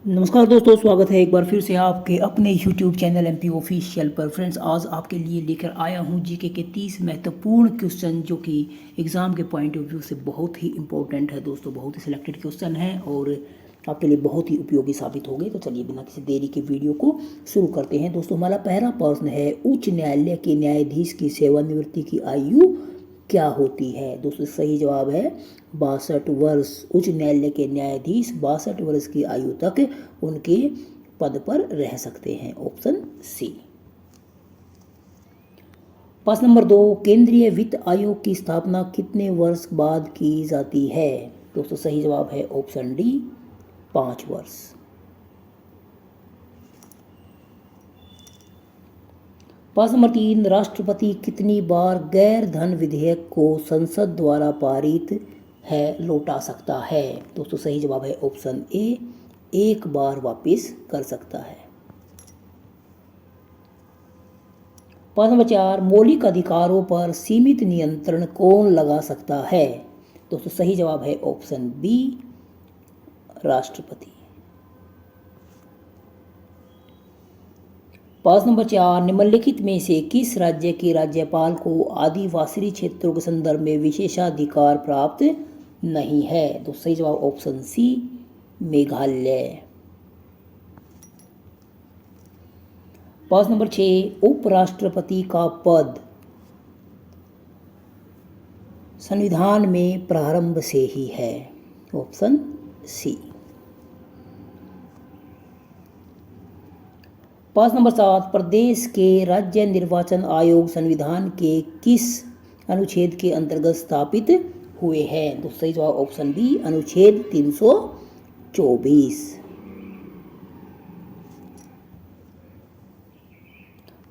नमस्कार दोस्तों, स्वागत है एक बार फिर से आपके अपने YouTube चैनल एमपी ऑफिशियल पर। फ्रेंड्स, आज आपके लिए लेकर आया हूं जीके के 30 महत्वपूर्ण क्वेश्चन जो कि एग्ज़ाम के पॉइंट ऑफ व्यू से बहुत ही इंपॉर्टेंट है दोस्तों। बहुत ही सिलेक्टेड क्वेश्चन है और आपके लिए बहुत ही उपयोगी साबित होंगे। तो चलिए बिना किसी देरी के वीडियो को शुरू करते हैं। दोस्तों, हमारा पहला प्रश्न है, उच्च न्यायालय के न्यायाधीश की सेवानिवृत्ति की आयु क्या होती है? दोस्तों, सही जवाब है 62 वर्ष। उच्च न्यायालय के न्यायाधीश 62 वर्ष की आयु तक उनके पद पर रह सकते हैं। Option C. प्रश्न नंबर 2, केंद्रीय वित्त आयोग की स्थापना कितने वर्ष बाद की जाती है? दोस्तों, सही जवाब है ऑप्शन डी, 5 वर्ष। प्रश्न नंबर 3, राष्ट्रपति कितनी बार गैर धन विधेयक को संसद द्वारा पारित है लौटा सकता है? दोस्तों, सही जवाब है ऑप्शन ए, एक बार वापस कर सकता है। प्रश्न नंबर 4, मौलिक अधिकारों पर सीमित नियंत्रण कौन लगा सकता है? दोस्तों, सही जवाब है ऑप्शन बी, राष्ट्रपति। प्रश्न नंबर 4, निम्नलिखित में से किस राज्य के राज्यपाल को आदिवासी क्षेत्रों के संदर्भ में विशेषाधिकार प्राप्त नहीं है? तो सही जवाब ऑप्शन सी, मेघालय। प्रश्न नंबर 6, उपराष्ट्रपति का पद संविधान में प्रारंभ से ही है? Option C. प्रश्न नंबर 7, प्रदेश के राज्य निर्वाचन आयोग संविधान के किस अनुच्छेद के अंतर्गत स्थापित हुए हैं? तो सही जवाब ऑप्शन बी, अनुच्छेद 324।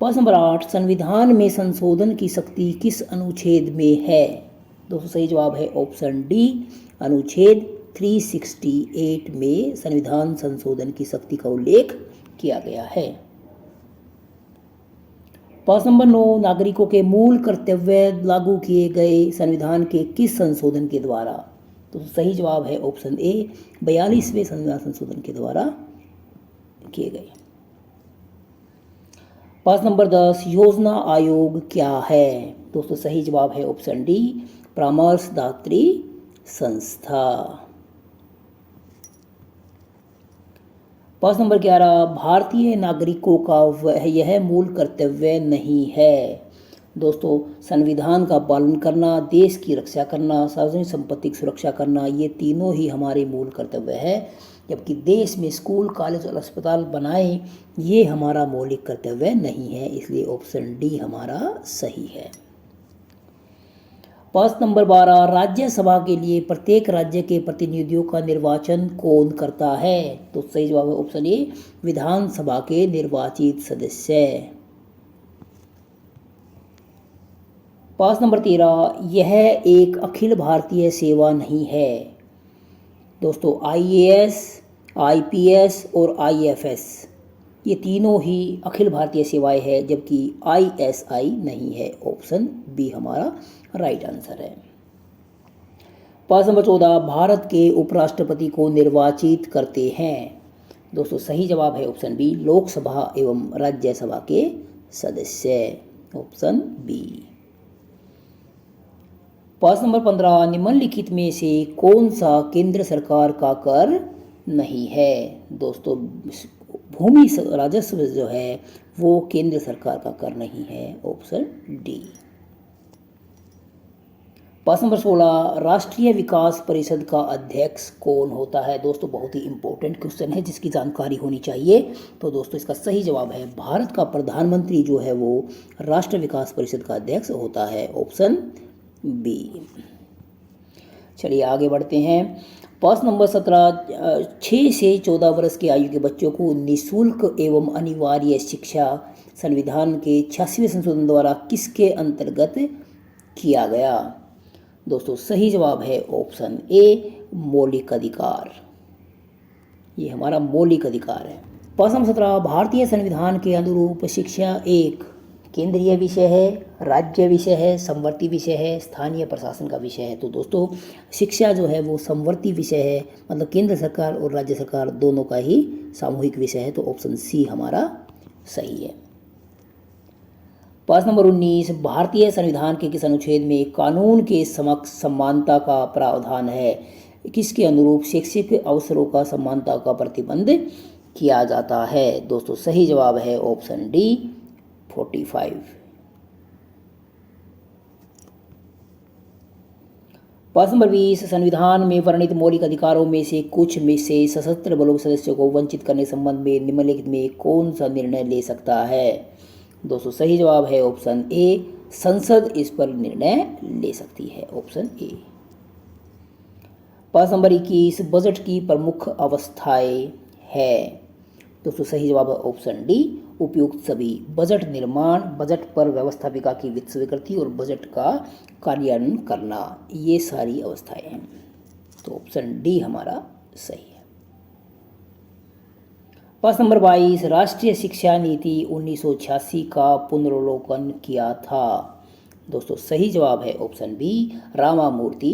प्रश्न नंबर 8, संविधान में संशोधन की शक्ति किस अनुच्छेद में है? दोस्तों, सही जवाब है ऑप्शन डी, अनुच्छेद 368 में संविधान संशोधन की शक्ति का उल्लेख किया गया है। प्रश्न नंबर 9, नागरिकों के मूल कर्तव्य लागू किए गए संविधान के किस संशोधन के द्वारा? तो सही जवाब है ऑप्शन ए, 42वें संविधान संशोधन के द्वारा किए गए। प्रश्न नंबर 10, योजना आयोग क्या है? दोस्तों, सही जवाब है ऑप्शन डी, परामर्शदात्री संस्था। प्रश्न नंबर 11, भारतीय नागरिकों का यह मूल कर्तव्य नहीं है? दोस्तों, संविधान का पालन करना, देश की रक्षा करना, सार्वजनिक संपत्ति की सुरक्षा करना, ये तीनों ही हमारे मूल कर्तव्य है। जबकि देश में स्कूल, कॉलेज और अस्पताल बनाए, ये हमारा मौलिक कर्तव्य नहीं है। इसलिए ऑप्शन डी हमारा सही है। प्रश्न नंबर 12, राज्यसभा के लिए प्रत्येक राज्य के प्रतिनिधियों का निर्वाचन कौन करता है? तो सही जवाब है ऑप्शन ए, विधानसभा के निर्वाचित सदस्य। प्रश्न नंबर 13, यह एक अखिल भारतीय सेवा नहीं है? दोस्तों, आईएएस, आईपीएस और आईएफएस ये तीनों ही अखिल भारतीय सेवाएं हैं, जबकि आईएसआई नहीं है। ऑप्शन बी हमारा राइट आंसर है। प्रश्न नंबर 14, भारत के उपराष्ट्रपति को निर्वाचित करते हैं? दोस्तों, सही जवाब है ऑप्शन बी, लोकसभा एवं राज्यसभा के सदस्य। Option B. प्रश्न नंबर 15, निम्नलिखित में से कौन सा केंद्र सरकार का कर नहीं है? दोस्तों, भूमि राजस्व जो है वो केंद्र सरकार का कर नहीं है। Option D. प्रश्न नंबर 16, राष्ट्रीय विकास परिषद का अध्यक्ष कौन होता है? दोस्तों, बहुत ही इंपॉर्टेंट क्वेश्चन है जिसकी जानकारी होनी चाहिए। तो दोस्तों, इसका सही जवाब है, भारत का प्रधानमंत्री जो है वो राष्ट्रीय विकास परिषद का अध्यक्ष होता है। Option B. चलिए आगे बढ़ते हैं। प्रश्न नंबर 17, 6 से 14 वर्ष की आयु के बच्चों को निःशुल्क एवं अनिवार्य शिक्षा संविधान के 86वें संशोधन द्वारा किसके अंतर्गत किया गया? दोस्तों, सही जवाब है ऑप्शन ए, मौलिक अधिकार। ये हमारा मौलिक अधिकार है। प्रश्न नंबर 17, भारतीय संविधान के अनुरूप शिक्षा 1 केंद्रीय विषय है, राज्य विषय है, समवर्ती विषय है, स्थानीय प्रशासन का विषय है। तो दोस्तों शिक्षा जो है वो समवर्ती विषय है, मतलब केंद्र सरकार और राज्य सरकार दोनों का ही सामूहिक विषय है। तो ऑप्शन सी हमारा सही है। प्रश्न नंबर 19, भारतीय संविधान के किस अनुच्छेद में कानून के समक्ष समानता का प्रावधान है? किसके अनुरूप शैक्षिक अवसरों का समानता का प्रतिबंध किया जाता है? दोस्तों सही जवाब है ऑप्शन डी 45। प्रश्न नंबर 20, संविधान में वर्णित मौलिक अधिकारों में से कुछ में से सशस्त्र बलों के सदस्यों को वंचित करने के संबंध में निम्नलिखित में कौन सा निर्णय ले सकता है? दोस्तों सही जवाब है ऑप्शन ए, संसद इस पर निर्णय ले सकती है, ऑप्शन ए। प्रश्न नंबर 21, बजट की प्रमुख अवस्थाएं है? दोस्तों सही जवाब है ऑप्शन डी, उपयुक्त सभी। बजट निर्माण, बजट पर व्यवस्थापिका की वित्त स्वीकृति और बजट का कार्यान्वयन करना, ये सारी अवस्थाएं हैं। तो ऑप्शन डी हमारा सही है। प्रश्न नंबर 22, राष्ट्रीय शिक्षा नीति 1986 का पुनर्वलोकन किया था? दोस्तों सही जवाब है ऑप्शन बी, रामामूर्ति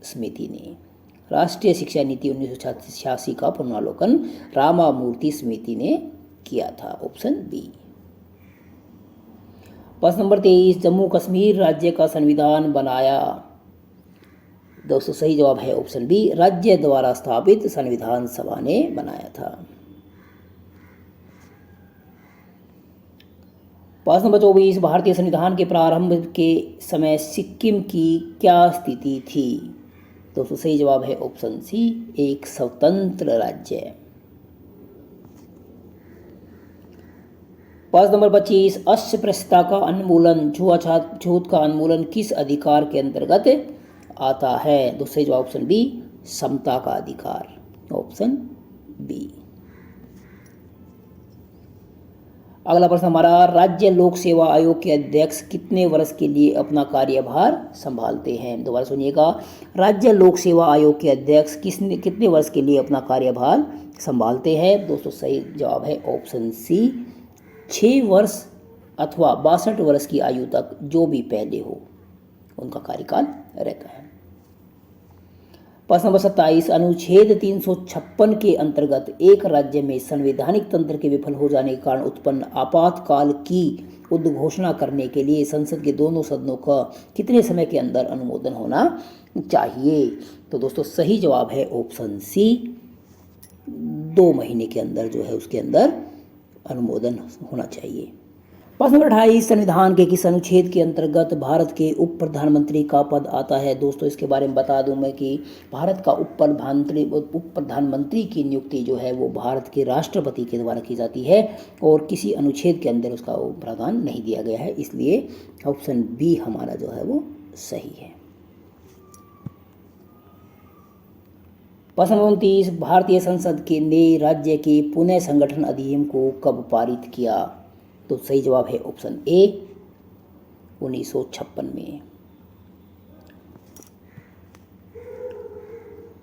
समिति ने। राष्ट्रीय शिक्षा नीति 1986 का पुनर्वलोकन रामामूर्ति समिति ने किया था, ऑप्शन बी। प्रश्न नंबर 23, जम्मू कश्मीर राज्य का संविधान बनाया? दोस्तों सही जवाब है ऑप्शन बी, राज्य द्वारा स्थापित संविधान सभा ने बनाया था। प्रश्न नंबर 24, भारतीय संविधान के प्रारंभ के समय सिक्किम की क्या स्थिति थी? दोस्तों सही जवाब है ऑप्शन सी, एक स्वतंत्र राज्य। प्रश्न नंबर 25, अस्पृश्यता का उन्मूलन, छूत का उन्मूलन किस अधिकार के अंतर्गत आता है? दूसरे जवाब ऑप्शन बी, समता का अधिकार, ऑप्शन बी। अगला प्रश्न हमारा, राज्य लोक सेवा आयोग के अध्यक्ष कितने वर्ष के लिए अपना कार्यभार संभालते हैं? दोबारा सुनिएगा, राज्य लोक सेवा आयोग के अध्यक्ष कितने वर्ष के लिए अपना कार्यभार संभालते हैं? दोस्तों सही जवाब है ऑप्शन सी, 6 वर्ष अथवा 62 वर्ष की आयु तक जो भी पहले हो उनका कार्यकाल रहता है। प्रश्न नंबर 27, अनुच्छेद 356 के अंतर्गत एक राज्य में संवैधानिक तंत्र के विफल हो जाने के कारण उत्पन्न आपातकाल की उद्घोषणा करने के लिए संसद के दोनों सदनों का कितने समय के अंदर अनुमोदन होना चाहिए? तो दोस्तों सही जवाब है ऑप्शन सी, 2 महीने के अंदर जो है उसके अंदर अनुमोदन होना चाहिए। प्रश्न नंबर 28, संविधान के किस अनुच्छेद के अंतर्गत भारत के उप प्रधानमंत्री का पद आता है? दोस्तों इसके बारे में बता दूं मैं कि भारत का उप प्रधानमंत्री की नियुक्ति जो है वो भारत के राष्ट्रपति के द्वारा की जाती है और किसी अनुच्छेद के अंदर उसका प्रावधान नहीं दिया गया है, इसलिए ऑप्शन बी हमारा जो है वो सही है। प्रश्न 29, भारतीय संसद ने राज्य के पुनः संगठन अधिनियम को कब पारित किया? तो सही जवाब है ऑप्शन ए, 1956 में।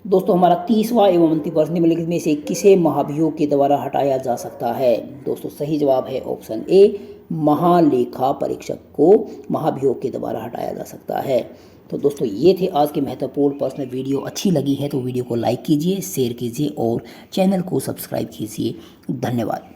दोस्तों हमारा 30वां एवं अंतिम प्रश्न, निम्नलिखित में से किसे महाभियोग के द्वारा हटाया जा सकता है? दोस्तों सही जवाब है ऑप्शन ए, महालेखा परीक्षक को महाभियोग के द्वारा हटाया जा सकता है। तो दोस्तों ये थे आज के महत्वपूर्ण प्रश्न। वीडियो अच्छी लगी है तो वीडियो को लाइक कीजिए, शेयर कीजिए और चैनल को सब्सक्राइब कीजिए। धन्यवाद।